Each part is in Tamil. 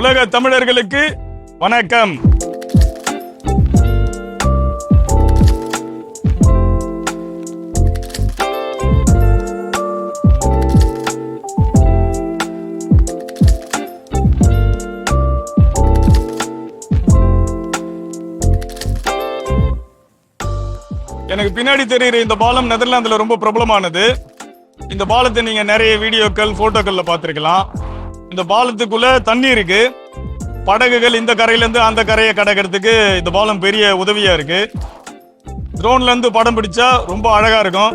உலக தமிழர்களுக்கு வணக்கம். எனக்கு பின்னாடி தெரியுற இந்த பாலம் நெதர்லாந்துல ரொம்ப பிரபலமானது. இந்த பாலத்தை நீங்க நிறைய வீடியோக்கள் போட்டோக்கள்ல பார்த்திருக்கலாம். இந்த பாலத்துக்குள்ள தண்ணி இருக்கு. படகுகள் இந்த கரையில இருந்து அந்த கரையை கடக்கிறதுக்கு இந்த பாலம் பெரிய உதவியா இருக்கு. ட்ரோன்ல இருந்து படம் பிடிச்சா ரொம்ப அழகா இருக்கும்.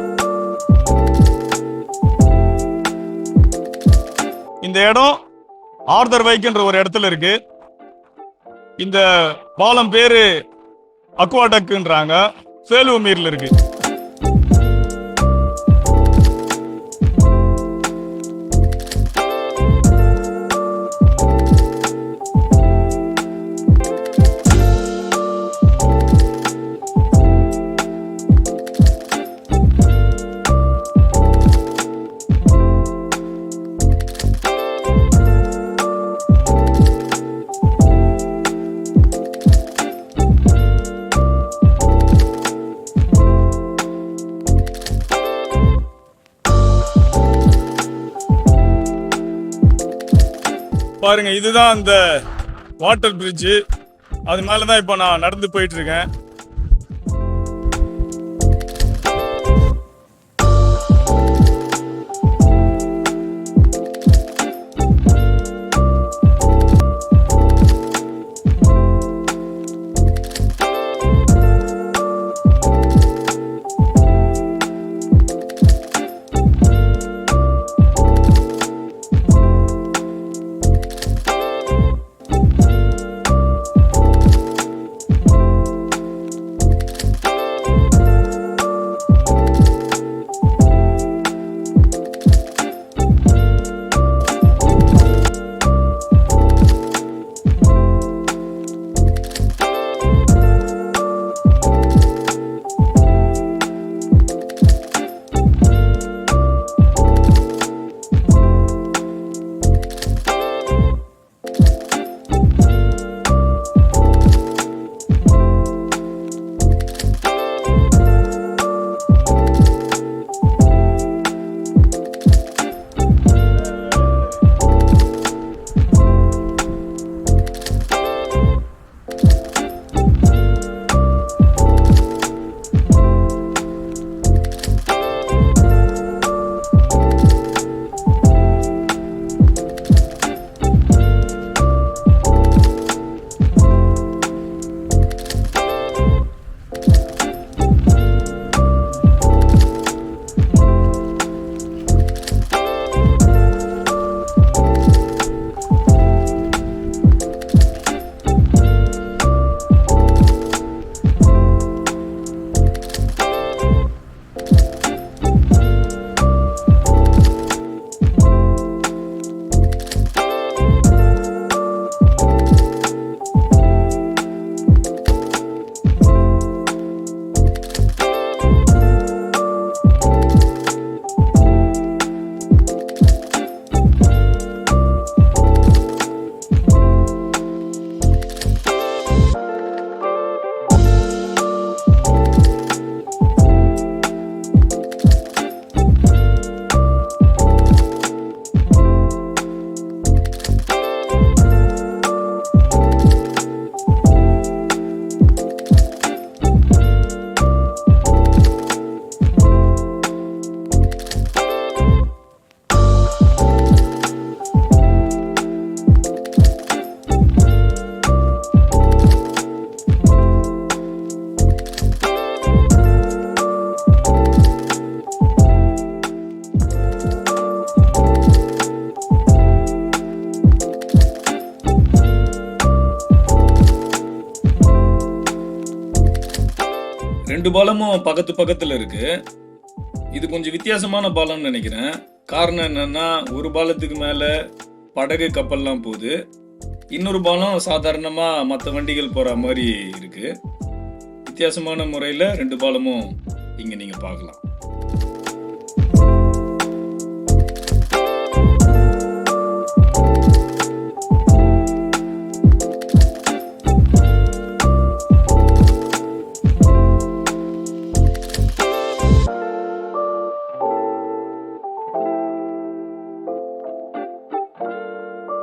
இந்த இடம் ஹார்டர்வைக்ன்ற ஒரு இடத்துல இருக்கு. இந்த பாலம் பேரு அக்வாடக்ன்றாங்க. சேலுவமீர்ல இருக்கு. பாருங்க, இதுதான் அந்த வாட்டர் பிரிட்ஜ். அது மேலதான் இப்ப நான் நடந்து போயிட்டு இருக்கேன். ரெண்டு பாலமும் பக்கத்து பக்கத்துல இருக்கு. இது கொஞ்சம் வித்தியாசமான பாலம்னு நினைக்கிறேன். காரணம் என்னன்னா, ஒரு பாலத்துக்கு மேல படகு கப்பல்லாம் போகுது, இன்னொரு பாலம் சாதாரணமா மற்ற வண்டிகள் போற மாதிரி இருக்கு. வித்தியாசமான முறையில ரெண்டு பாலமும் இங்க நீங்க பார்க்கலாம்.